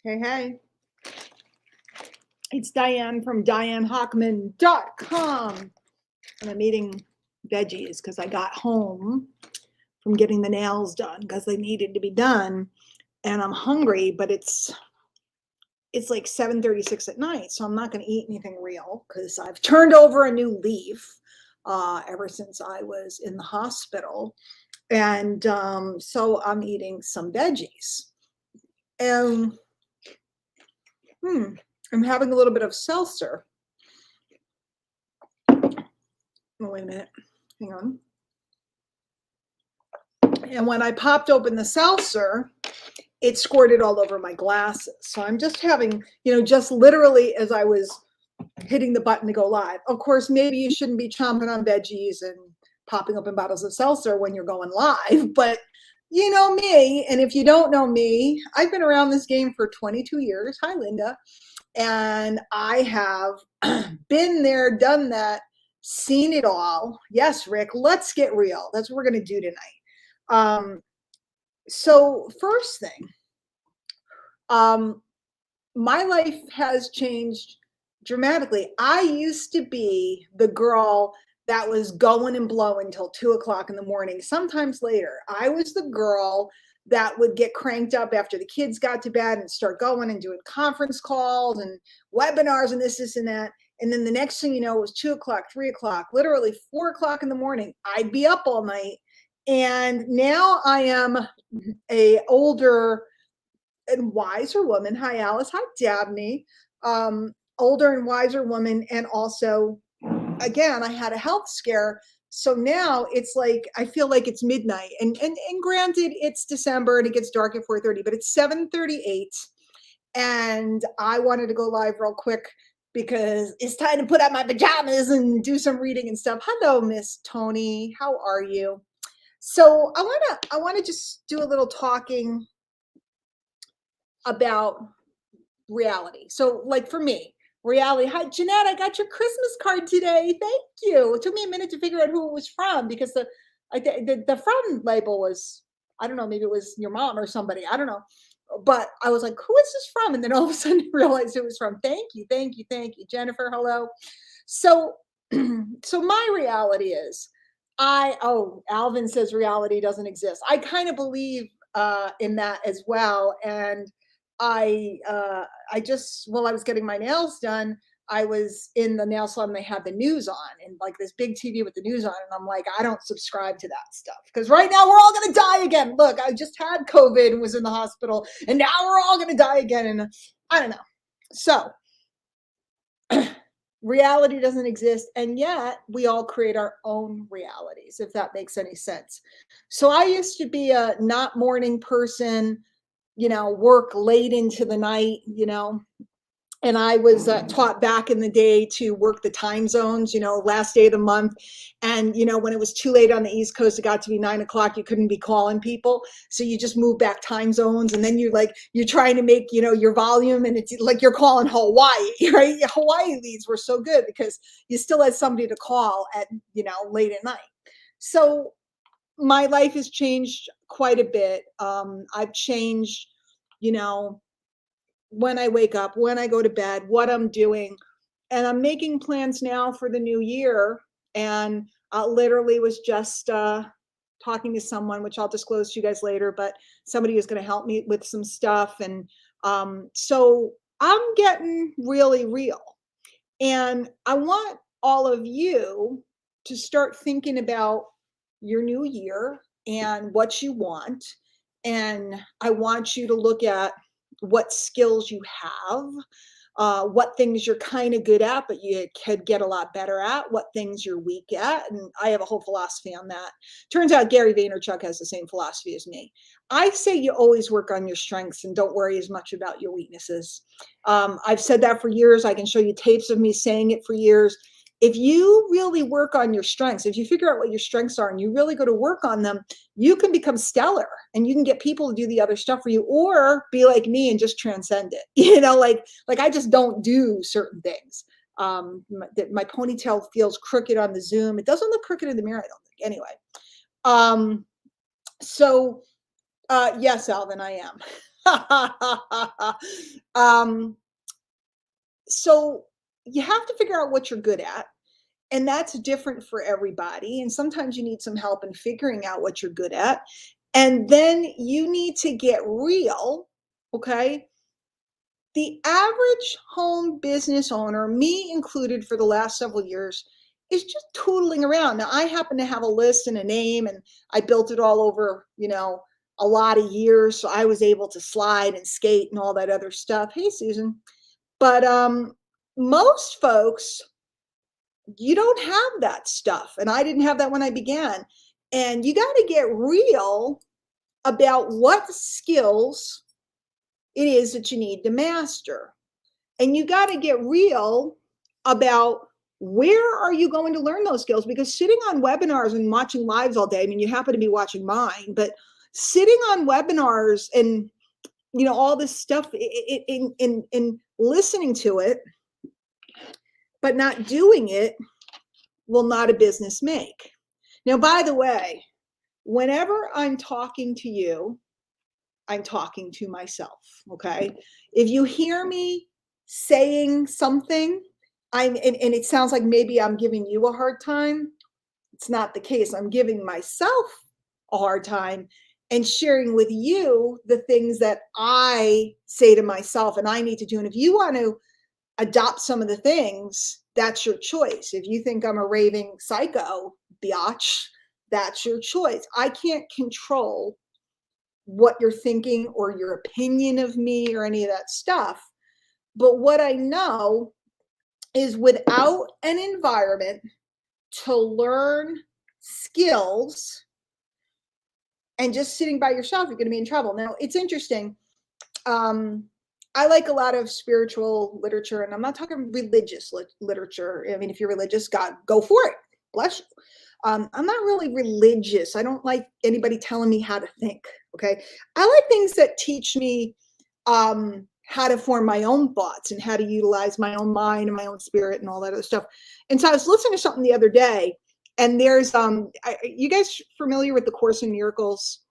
Hey, hey. It's Diane from DianeHockman.com. And I'm eating veggies because I got home from getting the nails done because they needed to be done. And I'm hungry, but it's like 7:36 at night, so I'm not going to eat anything real because I've turned over a new leaf ever since I was in the hospital. And so I'm eating some veggies. And I'm having a little bit of seltzer. Oh, wait a minute. Hang on. And when I popped open the seltzer, it squirted all over my glasses. So I'm just having, just literally as I was hitting the button to go live. Of course, maybe you shouldn't be chomping on veggies and popping open bottles of seltzer when you're going live, but you know me. And if you don't know me, I've been around this game for 22 years. Hi, Linda. And I have been there, done that, seen it all. Yes, Rick, let's get real. That's what we're going to do tonight. So first thing, my life has changed dramatically. I used to be the girl that was going and blowing until 2 o'clock in the morning, sometimes later. I was the girl that would get cranked up after the kids got to bed and start going and doing conference calls and webinars and this and that. And then the next thing you know, it was 2 o'clock, 3 o'clock, literally 4 o'clock in the morning. I'd be up all night. And now I am a older and wiser woman. Hi, Alice. Hi, Dabney. Older and wiser woman. And also, again, I had a health scare. So now it's like, I feel like it's midnight. And granted, it's December and it gets dark at 4:30, but it's 7:38. And I wanted to go live real quick because it's time to put on my pajamas and do some reading and stuff. Hello, Miss Tony. How are you? So I want to just do a little talking about reality. So like for me, reality. Hi, Jeanette, I got your Christmas card today. Thank you. It took me a minute to figure out who it was from because the from label was, I don't know, maybe it was your mom or somebody. I don't know. But I was like, who is this from? And then all of a sudden I realized it was from. Thank you. Jennifer, hello. So so my reality is Alvin says reality doesn't exist. I kind of believe in that as well. And I just, while I was getting my nails done, I was in the nail salon. They had the news on and like this big TV with the news on. And I'm like, I don't subscribe to that stuff because right now we're all going to die again. Look, I just had COVID and was in the hospital and now we're all going to die again. And I don't know. So reality doesn't exist. And yet we all create our own realities, if that makes any sense. So I used to be a not morning person, work late into the night, and I was taught back in the day to work the time zones, last day of the month. And, when it was too late on the East Coast, it got to be 9 o'clock. You couldn't be calling people. So you just move back time zones. And then you're trying to make, your volume and it's like you're calling Hawaii, right? Hawaii leads were so good because you still had somebody to call at, late at night. So my life has changed quite a bit. I've changed, when I wake up, when I go to bed, what I'm doing. And I'm making plans now for the new year. And I literally was just talking to someone, which I'll disclose to you guys later, but somebody is going to help me with some stuff. And so I'm getting really real. And I want all of you to start thinking about your new year and what you want. And I want you to look at what skills you have, what things you're kind of good at, but you could get a lot better at, what things you're weak at. And I have a whole philosophy on that. Turns out Gary Vaynerchuk has the same philosophy as me. I say you always work on your strengths and don't worry as much about your weaknesses. I've said that for years. I can show you tapes of me saying it for years. If you really work on your strengths, if you figure out what your strengths are and you really go to work on them, you can become stellar and you can get people to do the other stuff for you or be like me and just transcend it. Like I just don't do certain things. My ponytail feels crooked on the Zoom. It doesn't look crooked in the mirror, I don't think. Anyway. So yes, Alvin, I am. um, so you have to figure out what you're good at. And that's different for everybody. And sometimes you need some help in figuring out what you're good at. And then you need to get real. Okay. The average home business owner, me included for the last several years, is just tootling around. Now, I happen to have a list and a name, and I built it all over, a lot of years. So I was able to slide and skate and all that other stuff. Hey, Susan. But most folks, you don't have that stuff. And I didn't have that when I began. And you got to get real about what skills it is that you need to master. And you got to get real about where are you going to learn those skills? Because sitting on webinars and watching lives all day, I mean, you happen to be watching mine, but sitting on webinars and, all this stuff in listening to it, but not doing it, will not a business make. Now, by the way, whenever I'm talking to you, I'm talking to myself, okay? If you hear me saying something, and it sounds like maybe I'm giving you a hard time, it's not the case. I'm giving myself a hard time and sharing with you the things that I say to myself and I need to do. And if you want to adopt some of the things, that's your choice. If you think I'm a raving psycho, biatch, that's your choice. I can't control what you're thinking or your opinion of me or any of that stuff. But what I know is without an environment to learn skills and just sitting by yourself, you're going to be in trouble. Now, it's interesting. I like a lot of spiritual literature, and I'm not talking religious literature. I mean, if you're religious, God, go for it. Bless you. I'm not really religious. I don't like anybody telling me how to think. Okay. I like things that teach me how to form my own thoughts and how to utilize my own mind and my own spirit and all that other stuff. And so I was listening to something the other day, and there's you guys familiar with the Course in Miracles?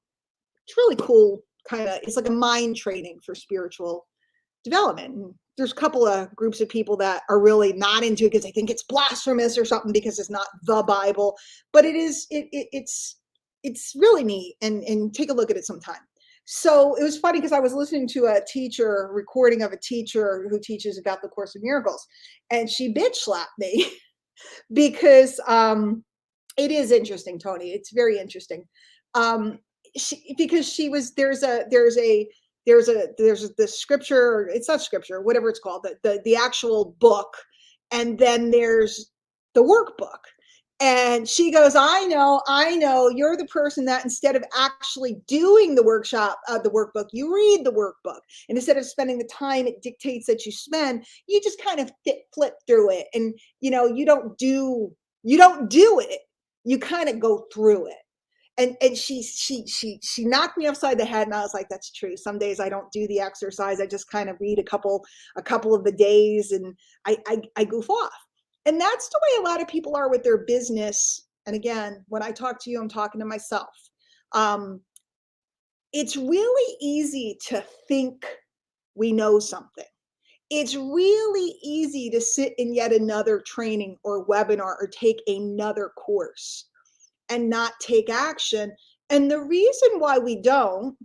It's really cool. It's like a mind training for spiritual development. And there's a couple of groups of people that are really not into it because they think it's blasphemous or something because it's not the Bible, but it's really neat, and take a look at it sometime. So it was funny because I was listening to a recording of a teacher who teaches about the Course in Miracles, and she bitch slapped me because it is interesting, Tony. It's very interesting. Because there's the scripture, it's not scripture, whatever it's called, the actual book, and then there's the workbook. And she goes, I know, you're the person that instead of actually doing the workbook, you read the workbook. And instead of spending the time it dictates that you spend, you just kind of flip through it. And, you don't do it. You kind of go through it. And she knocked me upside the head, and I was like, that's true. Some days I don't do the exercise. I just kind of read a couple of the days, and I goof off. And that's the way a lot of people are with their business. And again, when I talk to you, I'm talking to myself. It's really easy to think we know something. It's really easy to sit in yet another training or webinar or take another course and not take action. And the reason why we don't,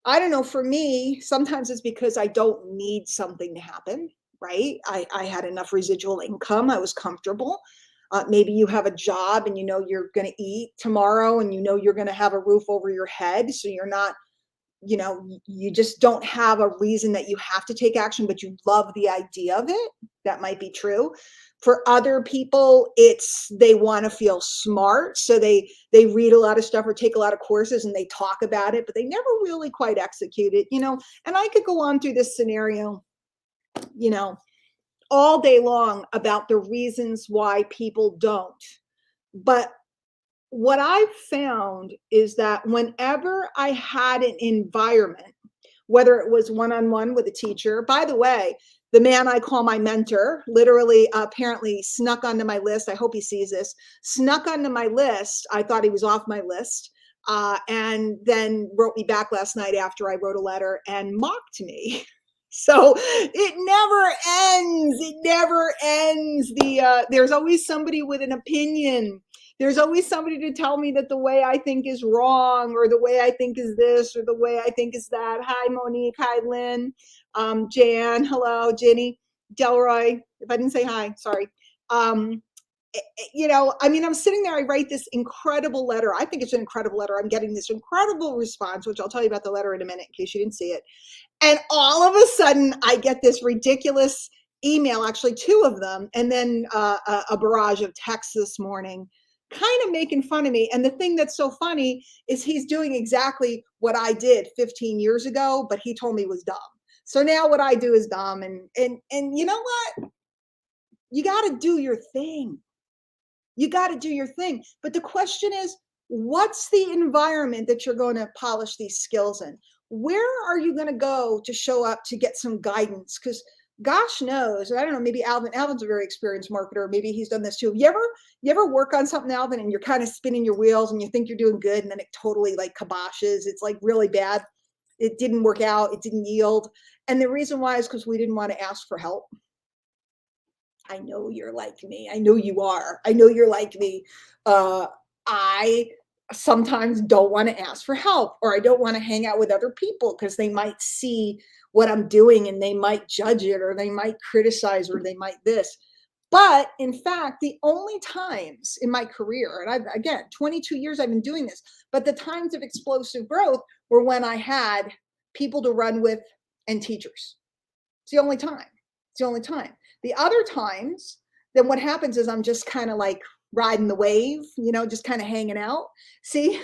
I don't know, for me, sometimes it's because I don't need something to happen, right? I had enough residual income. I was comfortable. Maybe you have a job and you're going to eat tomorrow and you're going to have a roof over your head. So you're not, you just don't have a reason that you have to take action, but you love the idea of it. That might be true. For other people, they want to feel smart. So they read a lot of stuff or take a lot of courses and they talk about it, but they never really quite execute it, and I could go on through this scenario, all day long about the reasons why people don't. But what I've found is that whenever I had an environment, whether it was one-on-one with a teacher, by the way, the man I call my mentor literally apparently snuck onto my list. I hope he sees this. Snuck onto my list. I thought he was off my list. and then wrote me back last night after I wrote a letter and mocked me. So it never ends. It never ends. There's always somebody with an opinion. There's always somebody to tell me that the way I think is wrong, or the way I think is this, or the way I think is that. Hi, Monique. Hi, Lynn. Jan. Hello, Jenny. Delroy. If I didn't say hi, sorry. I mean, I'm sitting there, I write this incredible letter. I think it's an incredible letter. I'm getting this incredible response, which I'll tell you about the letter in a minute in case you didn't see it. And all of a sudden, I get this ridiculous email, actually two of them, and then a barrage of texts this morning, kind of making fun of me. And the thing that's so funny is he's doing exactly what I did 15 years ago, but he told me was dumb. So now what I do is dumb. And you know what? You got to do your thing. You got to do your thing. But the question is, what's the environment that you're going to polish these skills in? Where are you going to go to show up to get some guidance? Because gosh knows, I don't know, maybe Alvin's a very experienced marketer. Maybe he's done this too. You ever work on something, Alvin, and you're kind of spinning your wheels and you think you're doing good, and then it totally like kiboshes. It's like really bad. It didn't work out. It didn't yield. And the reason why is because we didn't want to ask for help. I know you're like me. I know you are. I know you're like me. I sometimes don't want to ask for help, or I don't want to hang out with other people because they might see what I'm doing and they might judge it, or they might criticize, or they might this. But in fact, the only times in my career, and again, 22 years I've been doing this, but the times of explosive growth were when I had people to run with and teachers. It's the only time. It's the only time. The other times, then what happens is I'm just kind of like riding the wave, just kind of hanging out. See,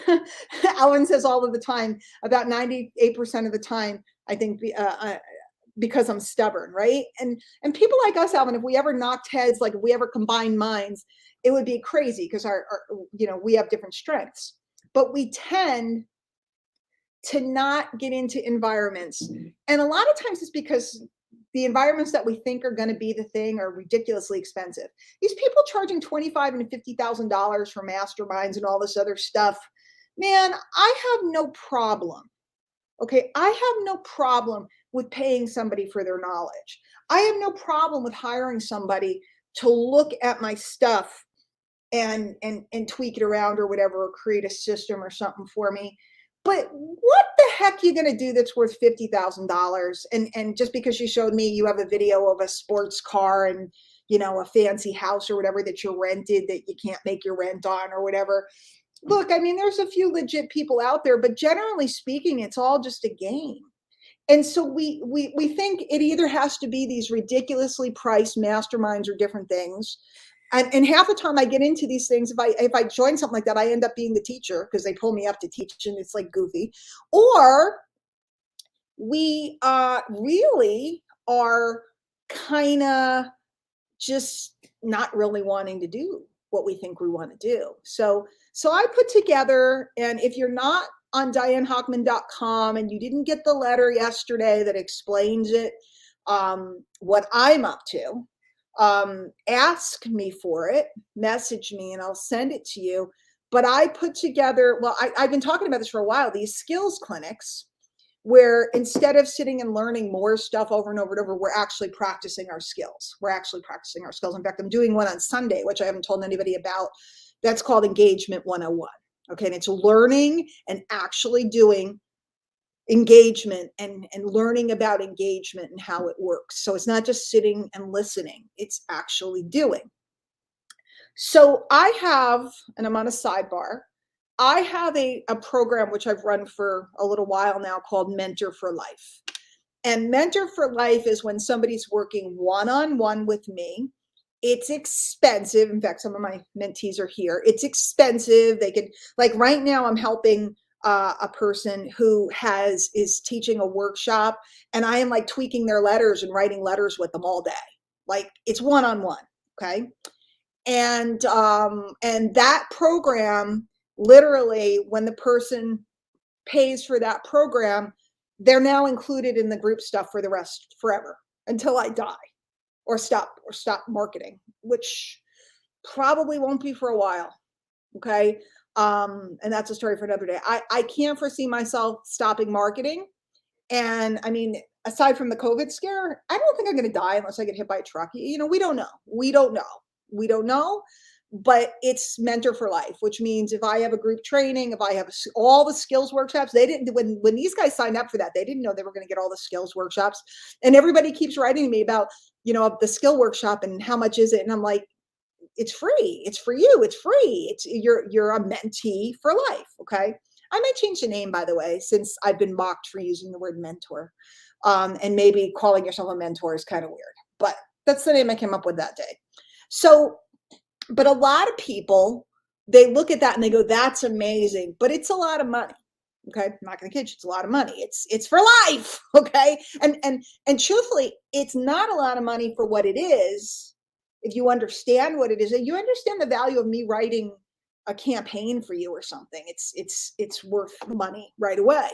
Alan says all of the time, about 98% of the time, I think, because I'm stubborn, right? And people like us, Alvin, if we ever knocked heads, like if we ever combined minds, it would be crazy because our we have different strengths. But we tend to not get into environments. And a lot of times it's because the environments that we think are going to be the thing are ridiculously expensive. These people charging $25,000 and $50,000 for masterminds and all this other stuff, man, I have no problem. Okay, I have no problem with paying somebody for their knowledge. I have no problem with hiring somebody to look at my stuff and tweak it around or whatever, or create a system or something for me. But what the heck are you going to do that's worth $50,000? And just because you showed me you have a video of a sports car and a fancy house or whatever that you rented that you can't make your rent on or whatever. Look, I mean, there's a few legit people out there, but generally speaking, it's all just a game. And so we think it either has to be these ridiculously priced masterminds or different things. And half the time I get into these things, if I join something like that, I end up being the teacher because they pull me up to teach and it's like goofy. Or we really are kind of just not really wanting to do what we think we want to do. So I put together, and if you're not on DianeHockman.com and you didn't get the letter yesterday that explains it, what I'm up to, ask me for it, message me, and I'll send it to you. But I put together, well, I've been talking about this for a while, these skills clinics, where instead of sitting and learning more stuff over and over and over, we're actually practicing our skills. We're actually practicing our skills. In fact, I'm doing one on Sunday, which I haven't told anybody about. That's called Engagement 101. Okay, and it's learning and actually doing engagement and learning about engagement and how it works. So it's not just sitting and listening, it's actually doing. So I have, and I'm on a sidebar, I have a program which I've run for a little while now called Mentor for Life. And Mentor for Life is when somebody's working one-on-one with me. It's expensive. In fact, some of my mentees are here. It's expensive. They could, like right now I'm helping a person who is teaching a workshop, and I am like tweaking their letters and writing letters with them all day. Like it's one-on-one. Okay. And that program, literally when the person pays for that program, they're now included in the group stuff for the rest forever until I die or stop marketing, which probably won't be for a while. Okay. And that's a story for another day. I can't foresee myself stopping marketing. And I mean, aside from the COVID scare, I don't think I'm going to die unless I get hit by a truck. You know, we don't know. We don't know. We don't know. But it's mentor for life, which means if I have a group training, if I have all the skills workshops, they didn't, when these guys signed up for that, they didn't know they were going to get all the skills workshops. And everybody keeps writing to me about, you know, the skill workshop and how much is it? And I'm like, it's free. It's for you. It's free. It's you're a mentee for life. Okay. I might change the name, by the way, since I've been mocked for using the word mentor. And maybe calling yourself a mentor is kind of weird, but that's the name I came up with that day. So, but a lot of people, they look at that and they go, that's amazing, but it's a lot of money. Okay. I'm not going to kid you. It's a lot of money. It's for life. Okay. And truthfully, it's not a lot of money for what it is. If you understand what it is, you understand the value of me writing a campaign for you or something. It's worth money right away.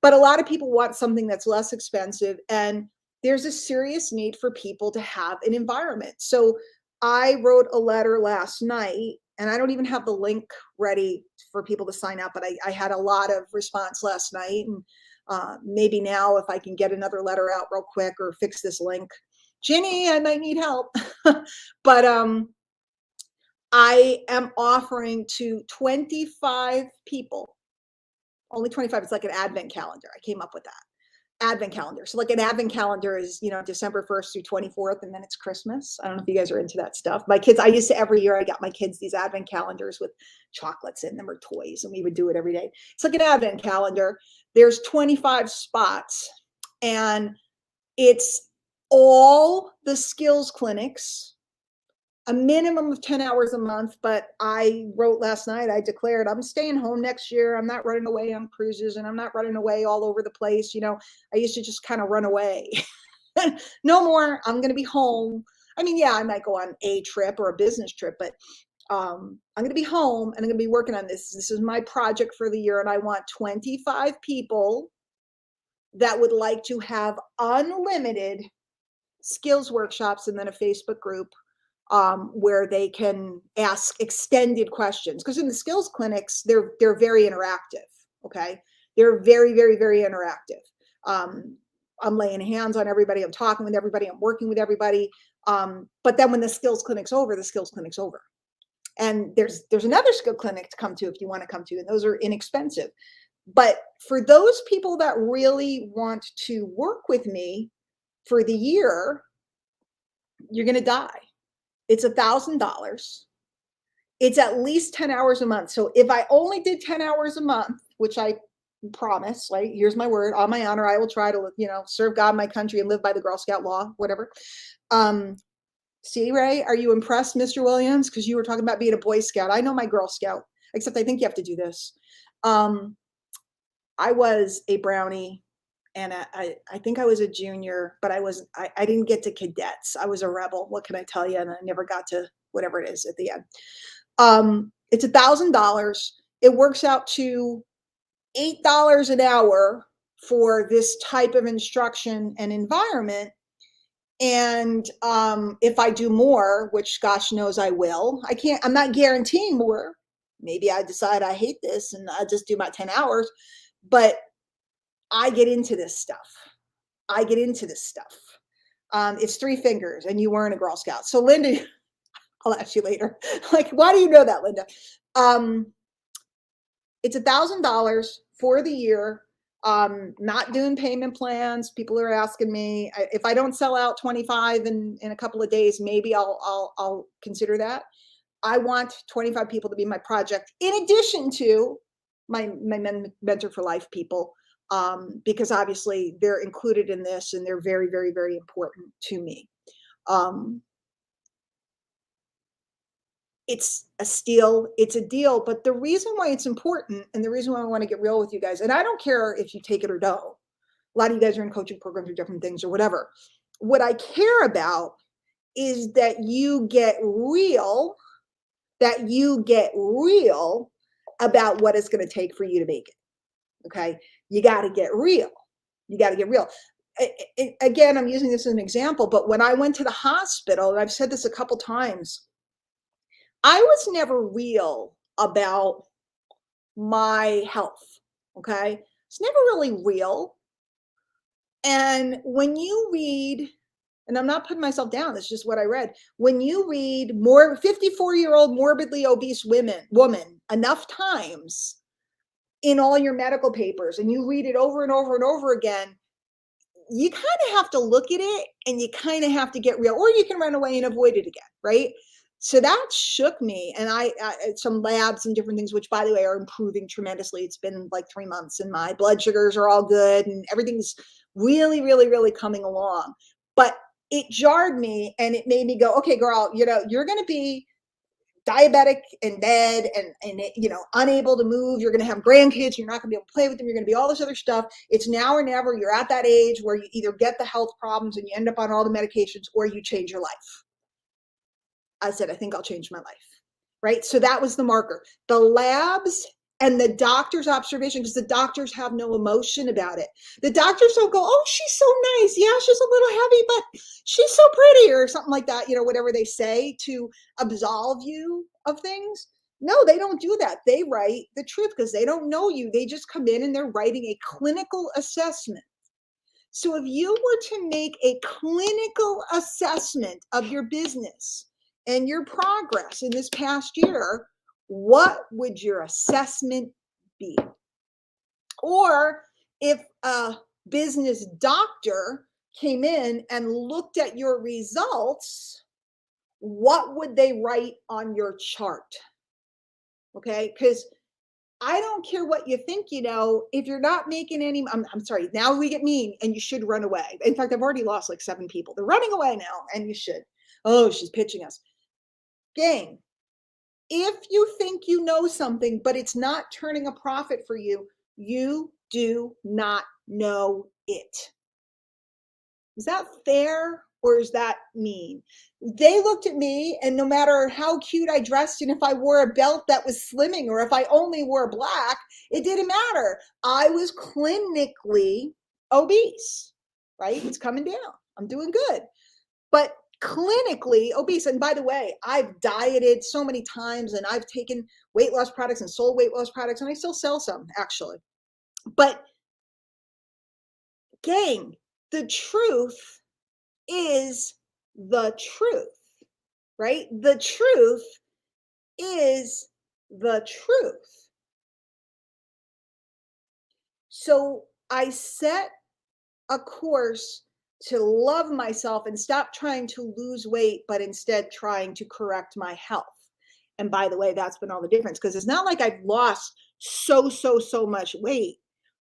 But a lot of people want something that's less expensive, and there's a serious need for people to have an environment. So I wrote a letter last night, and I don't even have the link ready for people to sign up, but I had a lot of response last night. And maybe now if I can get another letter out real quick or fix this link, Ginny, I might need help. But I am offering to 25 people, only 25. It's like an advent calendar. I came up with that. Advent calendar. So like an advent calendar is, you know, December 1st through 24th, and then it's Christmas. I don't know if you guys are into that stuff. My kids, I used to, every year I got my kids these advent calendars with chocolates in them or toys, and we would do it every day. It's like an advent calendar. There's 25 spots, and it's all the skills clinics, a minimum of 10 hours a month. But I wrote last night, I declared I'm staying home next year. I'm not running away on cruises, and I'm not running away all over the place. You know, I used to just kind of run away. No more. I'm going to be home. I mean, yeah, I might go on a trip or a business trip, but I'm going to be home and I'm going to be working on this. This is my project for the year. And I want 25 people that would like to have unlimited skills workshops, and then a Facebook group where they can ask extended questions. Because in the skills clinics, they're very interactive. Okay, they're very, very, very interactive. I'm laying hands on everybody. I'm talking with everybody. I'm working with everybody. But then when the skills clinic's over, the skills clinic's over. And there's another skill clinic to come to if you want to come to, and those are inexpensive. But for those people that really want to work with me for the year, you're going to die. It's $1,000. It's at least 10 hours a month. So if I only did 10 hours a month, which I promise, like, here's my word, on my honor, I will try to, you know, serve God, my country, and live by the Girl Scout law, whatever. See, Ray, are you impressed, Mr. Williams? Because you were talking about being a Boy Scout. I know my Girl Scout, except I think you have to do this. I was a Brownie, and I think I was a junior, but I didn't get to cadets. I was a rebel. What can I tell you? And I never got to whatever it is at the end. It's $1,000. It works out to $8 an hour for this type of instruction and environment. And if I do more, which gosh knows I will, I'm not guaranteeing more. Maybe I decide I hate this and I just do my 10 hours, but I get into this stuff. It's 3 fingers, and you weren't a Girl Scout. So Linda, I'll ask you later. Like, why do you know that, Linda? It's $1,000 for the year. Not doing payment plans. People are asking me if I don't sell out 25 in a couple of days, maybe I'll consider that. I want 25 people to be my project, in addition to my mentor for life people, because obviously they're included in this, and they're very, very, very important to me. It's a steal. It's a deal. But the reason why it's important, and the reason why I want to get real with you guys, and I don't care if you take it or don't. A lot of you guys are in coaching programs or different things or whatever. What I care about is that you get real, about what it's going to take for you to make it. Okay. You got to get real. Again, I'm using this as an example, but when I went to the hospital, and I've said this a couple times, I was never real about my health. Okay. It's never really real. And when you read, and I'm not putting myself down, it's just what I read. When you read more 54-year-old morbidly obese woman enough times in all your medical papers and you read it over and over and over again, you kind of have to look at it and you kind of have to get real, or you can run away and avoid it again, right? So that shook me. And some labs and different things, which by the way are improving tremendously. It's been like 3 months and my blood sugars are all good and everything's really, really, really coming along. But it jarred me and it made me go, okay, girl, you're going to be diabetic and dead and unable to move. You're going to have grandkids. You're not going to be able to play with them. You're going to be all this other stuff. It's now or never. You're at that age where you either get the health problems and you end up on all the medications or you change your life. I said, I think I'll change my life. Right. So that was the marker. The labs and the doctor's observation, because the doctors have no emotion about it. The doctors don't go, oh, she's so nice. Yeah, she's a little heavy, but she's so pretty, or something like that, whatever they say to absolve you of things. No, they don't do that. They write the truth because they don't know you. They just come in and they're writing a clinical assessment. So if you were to make a clinical assessment of your business and your progress in this past year, what would your assessment be? Or if a business doctor came in and looked at your results, what would they write on your chart? Okay, because I don't care what you think, if you're not making any, I'm sorry, now we get mean and you should run away. In fact, I've already lost like 7 people. They're running away now and you should. Oh, she's pitching us. Gang, if you think you know something, but it's not turning a profit for you, you do not know it. Is that fair or is that mean? They looked at me and no matter how cute I dressed and if I wore a belt that was slimming or if I only wore black, it didn't matter. I was clinically obese, right? It's coming down. I'm doing good. But clinically obese. And by the way, I've dieted so many times and I've taken weight loss products and sold weight loss products and I still sell some actually. But gang, the truth is the truth, right? The truth is the truth. So I set a course to love myself and stop trying to lose weight, but instead trying to correct my health. And by the way, that's been all the difference because it's not like I've lost so much weight,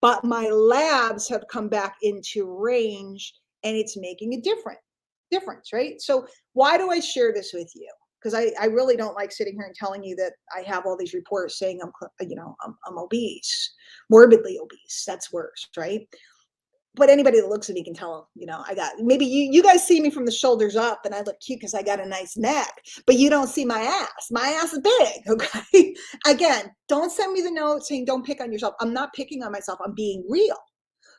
but my labs have come back into range and it's making a difference, right? So why do I share this with you? Because I really don't like sitting here and telling you that I have all these reports saying I'm obese, morbidly obese. That's worse, right? But anybody that looks at me can tell, I got, maybe you guys see me from the shoulders up and I look cute because I got a nice neck, but you don't see my ass. My ass is big, okay? Again, don't send me the note saying don't pick on yourself. I'm not picking on myself. I'm being real.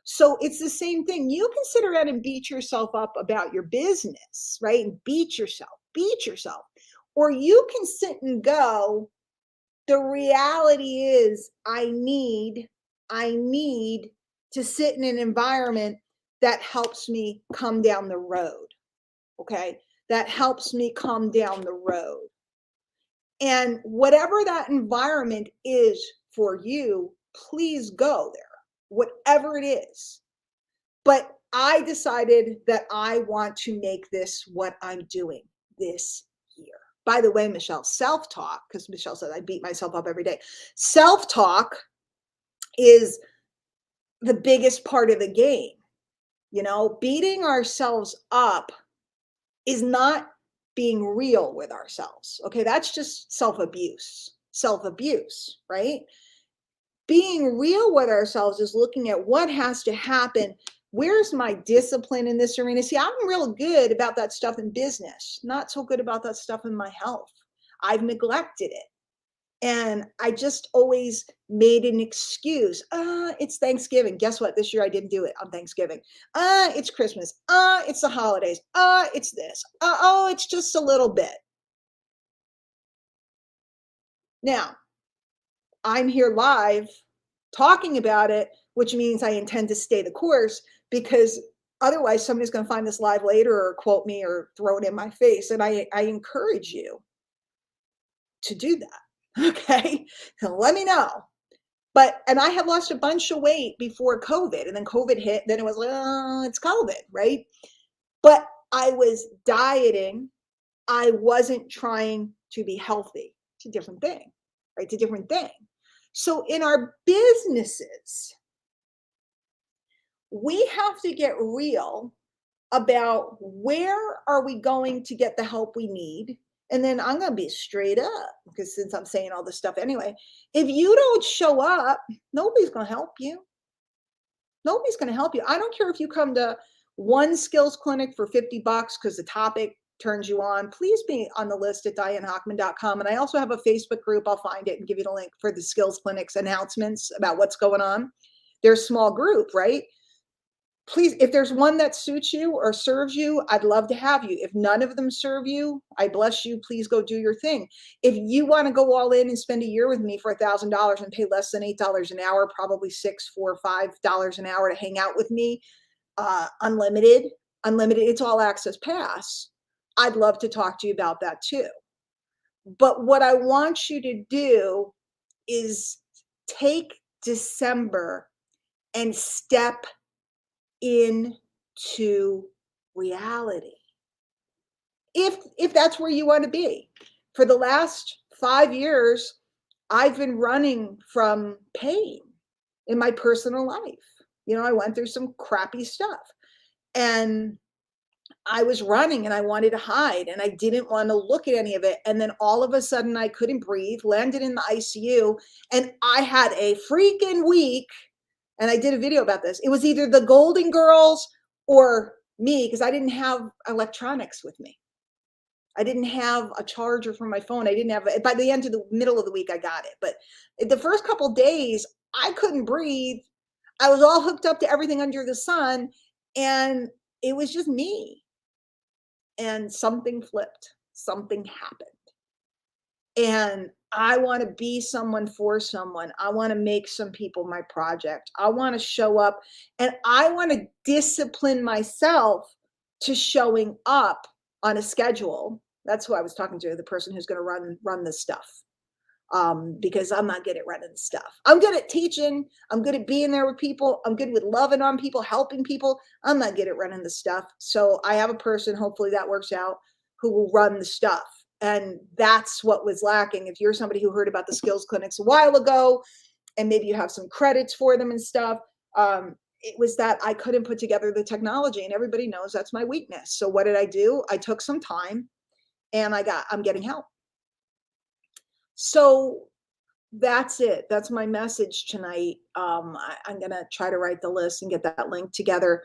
So it's the same thing. You can sit around and beat yourself up about your business, right? And beat yourself. Or you can sit and go, the reality is I need to sit in an environment that helps me come down the road. Okay. That helps me come down the road. And whatever that environment is for you, please go there, whatever it is. But I decided that I want to make this what I'm doing this year. By the way, Michelle, self-talk, because Michelle said I beat myself up every day. Self-talk is the biggest part of the game. Beating ourselves up is not being real with ourselves. Okay, that's just self-abuse, right? Being real with ourselves is looking at what has to happen. Where's my discipline in this arena? See, I'm real good about that stuff in business, not so good about that stuff in my health. I've neglected it. And I just always made an excuse. It's Thanksgiving. Guess what? This year I didn't do it on Thanksgiving. It's Christmas. It's the holidays. It's this. Oh, it's just a little bit. Now, I'm here live talking about it, which means I intend to stay the course, because otherwise somebody's going to find this live later or quote me or throw it in my face. And I encourage you to do that. Okay. Let me know. But, and I had lost a bunch of weight before COVID, and then COVID hit. Then it was like, oh, it's COVID, right? But I was dieting. I wasn't trying to be healthy. It's a different thing, right? It's a different thing. So in our businesses, we have to get real about where are we going to get the help we need. And then I'm going to be straight up, because since I'm saying all this stuff anyway, if you don't show up, nobody's going to help you. Nobody's going to help you. I don't care if you come to one skills clinic for $50 because the topic turns you on. Please be on the list at dianehockman.com. And I also have a Facebook group. I'll find it and give you the link for the skills clinics announcements about what's going on. They're a small group, right? Please, if there's one that suits you or serves you, I'd love to have you. If none of them serve you, I bless you. Please go do your thing. If you want to go all in and spend a year with me for $1,000 and pay less than $8 an hour, probably $6, $4, $5 an hour to hang out with me, unlimited, it's all access pass. I'd love to talk to you about that too. But what I want you to do is take December and step into reality. If that's where you want to be. For the last 5 years, I've been running from pain in my personal life. You know, I went through some crappy stuff, and I was running and I wanted to hide and I didn't want to look at any of it. And then all of a sudden I couldn't breathe, landed in the ICU, and I had a freaking week. And I did a video about this. It was either the Golden Girls or me, because I didn't have electronics with me. I didn't have a charger for my phone. I didn't have it. By the end of the middle of the week, I got it. But the first couple of days, I couldn't breathe. I was all hooked up to everything under the sun, and it was just me. And something flipped. Something happened. And I want to be someone for someone. I want to make some people my project. I want to show up, and I want to discipline myself to showing up on a schedule. That's who I was talking to, the person who's going to run this stuff. Because I'm not good at running stuff. I'm good at teaching. I'm good at being there with people. I'm good with loving on people, helping people. I'm not good at running the stuff. So I have a person, hopefully that works out, who will run the stuff. And that's what was lacking. If you're somebody who heard about the skills clinics a while ago, and maybe you have some credits for them and stuff, it was that I couldn't put together the technology, and everybody knows that's my weakness. So what did I do? I took some time, and I'm getting help. So that's it. That's my message tonight. I'm going to try to write the list and get that link together.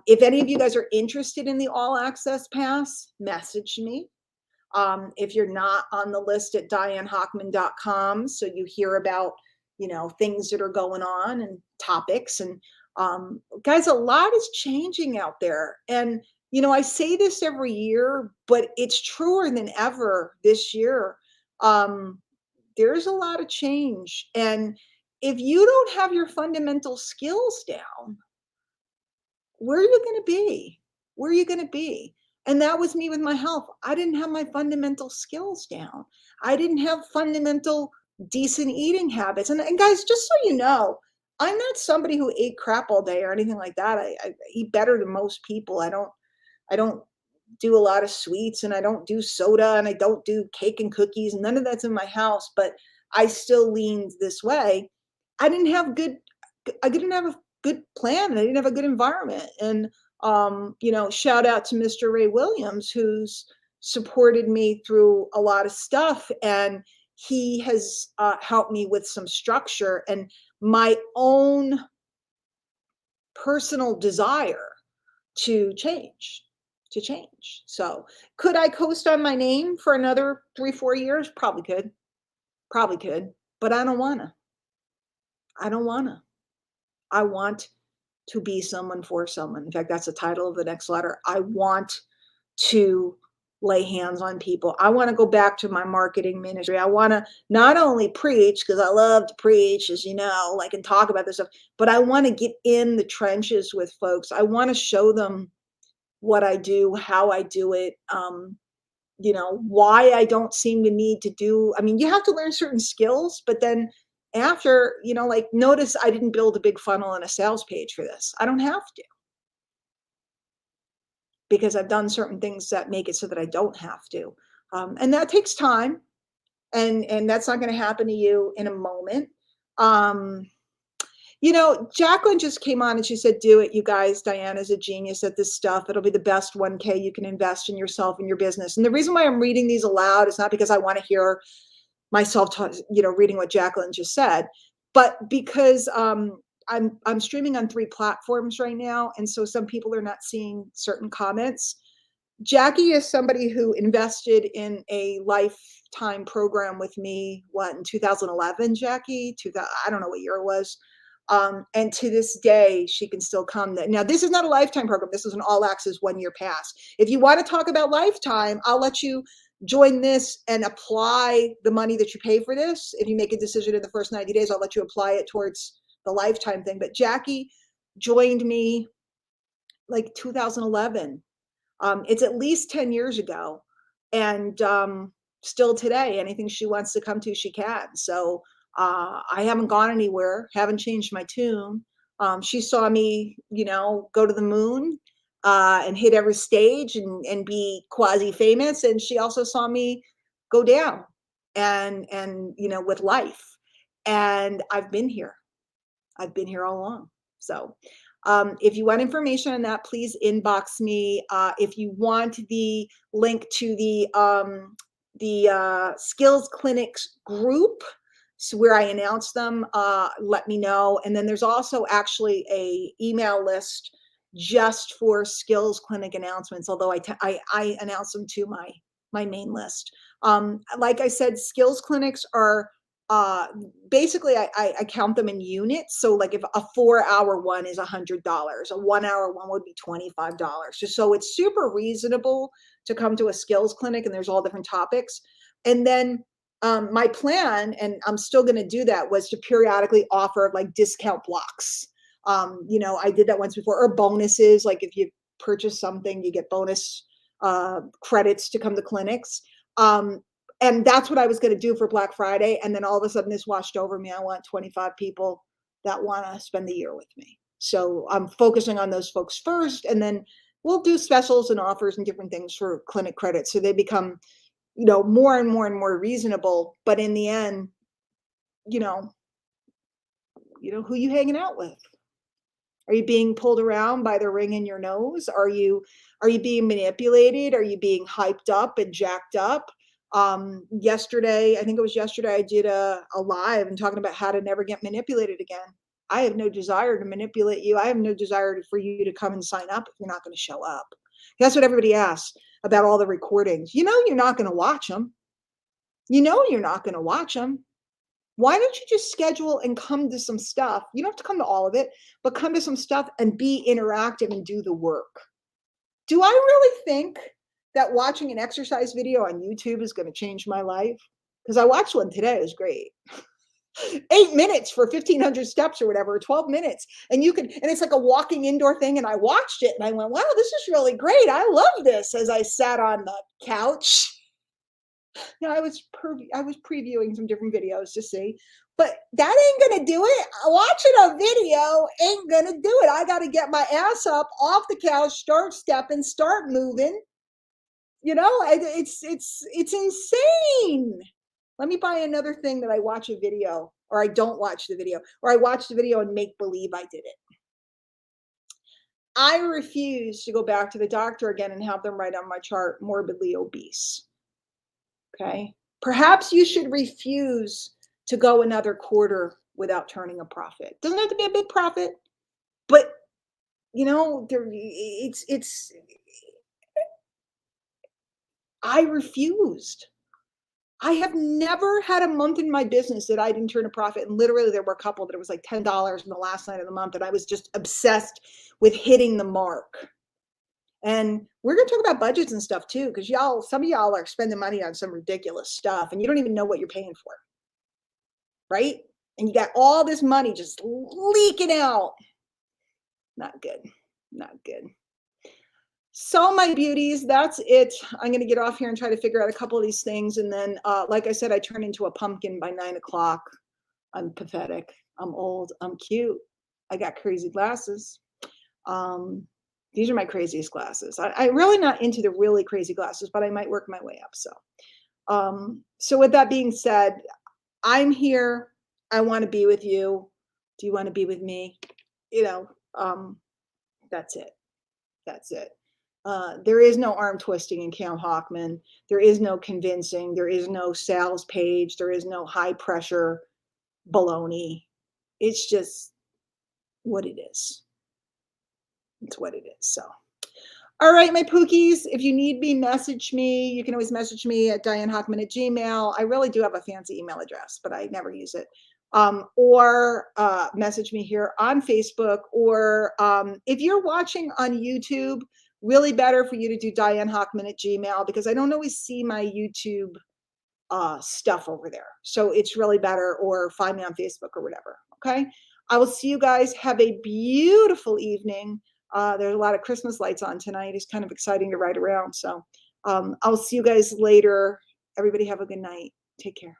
If any of you guys are interested in the all access pass, message me. If you're not on the list at dianehockman.com, so you hear about, things that are going on and topics. And guys, a lot is changing out there. And, I say this every year, but it's truer than ever this year. There's a lot of change. And if you don't have your fundamental skills down, where are you going to be? Where are you going to be? And that was me with my health. I didn't have my fundamental skills down. I didn't have fundamental decent eating habits. And guys, just so you know, I'm not somebody who ate crap all day or anything like that. I eat better than most people. I don't do a lot of sweets, and I don't do soda, and I don't do cake and cookies. None of that's in my house, but I still leaned this way. I didn't have a good plan. I didn't have a good environment. And, shout out to Mr. Ray Williams, who's supported me through a lot of stuff. And he has helped me with some structure and my own personal desire to change. So could I coast on my name for another 3-4 years? Probably could, but I don't want to. I want to be someone for someone. In fact, that's the title of the next letter. I want to lay hands on people. I want to go back to my marketing ministry. I want to not only preach, because I love to preach, as you know, like, and talk about this stuff, but I want to get in the trenches with folks. I want to show them what I do, how I do it, why I don't seem to need to do. I mean, you have to learn certain skills, but then after, like, notice I didn't build a big funnel and a sales page for this. I don't have to, because I've done certain things that make it so that I don't have to. And that takes time, and that's not going to happen to you in a moment. Um, Jacqueline just came on and she said, do it, you guys. Diana's a genius at this stuff. It'll be the best 1K you can invest in yourself and your business. And the reason why I'm reading these aloud is not because I want to hear myself, reading what Jacqueline just said, but because I'm streaming on 3 platforms right now. And so some people are not seeing certain comments. Jackie is somebody who invested in a lifetime program with me, in 2011, Jackie? I don't know what year it was. And to this day, she can still come. Now, this is not a lifetime program. This is an all access 1-year pass. If you want to talk about lifetime, I'll let you join this and apply the money that you pay for this. If you make a decision in the first 90 days, I'll let you apply it towards the lifetime thing. But Jackie joined me like 2011. It's at least 10 years ago. And still today, anything she wants to come to, she can. So I haven't gone anywhere, haven't changed my tune. She saw me, go to the moon and hit every stage and be quasi famous. And she also saw me go down and with life. And I've been here. I've been here all along. So if you want information on that, please inbox me. If you want the link to the Skills Clinics group, so where I announce them, let me know. And then there's also actually a email list just for Skills Clinic announcements, although I announce them to my main list. Like I said, Skills Clinics are basically I count them in units. So like if a 4-hour one is $100, a 1-hour one would be $25. Just so it's super reasonable to come to a skills clinic, and there's all different topics. And then my plan, and I'm still going to do that, was to periodically offer like discount blocks. I did that once before, or bonuses. Like if you purchase something, you get bonus credits to come to clinics. And that's what I was going to do for Black Friday. And then all of a sudden this washed over me. I want 25 people that want to spend the year with me. So I'm focusing on those folks first, and then we'll do specials and offers and different things for clinic credits. So they become, more and more and more reasonable. But in the end, who you hanging out with? Are you being pulled around by the ring in your nose? Are you being manipulated? Are you being hyped up and jacked up? Yesterday, I think it was yesterday, I did a live and talking about how to never get manipulated again. I have no desire to manipulate you. I have no desire for you to come and sign up if you're not going to show up. That's what everybody asks about all the recordings. You're not going to watch them. You're not going to watch them. Why don't you just schedule and come to some stuff? You don't have to come to all of it, but come to some stuff and be interactive and do the work. Do I really think that watching an exercise video on YouTube is going to change my life? Because I watched one today. It was great. 8 minutes for 1,500 steps or whatever, 12 minutes. And it's like a walking indoor thing. And I watched it and I went, wow, this is really great. I love this, as I sat on the couch. Now I was previewing some different videos to see, but that ain't going to do it. Watching a video ain't going to do it. I got to get my ass up off the couch, start stepping, start moving. It's insane. Let me buy another thing that I watch a video, or I don't watch the video, or I watch the video and make believe I did it. I refuse to go back to the doctor again and have them write on my chart morbidly obese. Okay. Perhaps you should refuse to go another quarter without turning a profit. Doesn't have to be a big profit, but I refused. I have never had a month in my business that I didn't turn a profit. And literally there were a couple that it was like $10 in the last night of the month. And I was just obsessed with hitting the mark. And we're going to talk about budgets and stuff too, because some of y'all are spending money on some ridiculous stuff and you don't even know what you're paying for, right? And you got all this money just leaking out. Not good. Not good. So my beauties, that's it. I'm going to get off here and try to figure out a couple of these things. And then, like I said, I turn into a pumpkin by 9 o'clock. I'm pathetic. I'm old. I'm cute. I got crazy glasses. These are my craziest glasses. I'm really not into the really crazy glasses, but I might work my way up. So with that being said, I'm here. I want to be with you. Do you want to be with me? That's it. That's it. There is no arm twisting in Cam Hockman. There is no convincing. There is no sales page. There is no high pressure baloney. It's just what it is. It's what it is. So, all right, my pookies, if you need me, message me. You can always message me at dianehockman@gmail.com. I really do have a fancy email address, but I never use it. Or message me here on Facebook. Or if you're watching on YouTube, really better for you to do dianehockman@gmail.com, because I don't always see my YouTube stuff over there. So it's really better, or find me on Facebook or whatever. Okay. I will see you guys. Have a beautiful evening. There's a lot of Christmas lights on tonight. It's kind of exciting to ride around. So I'll see you guys later. Everybody have a good night. Take care.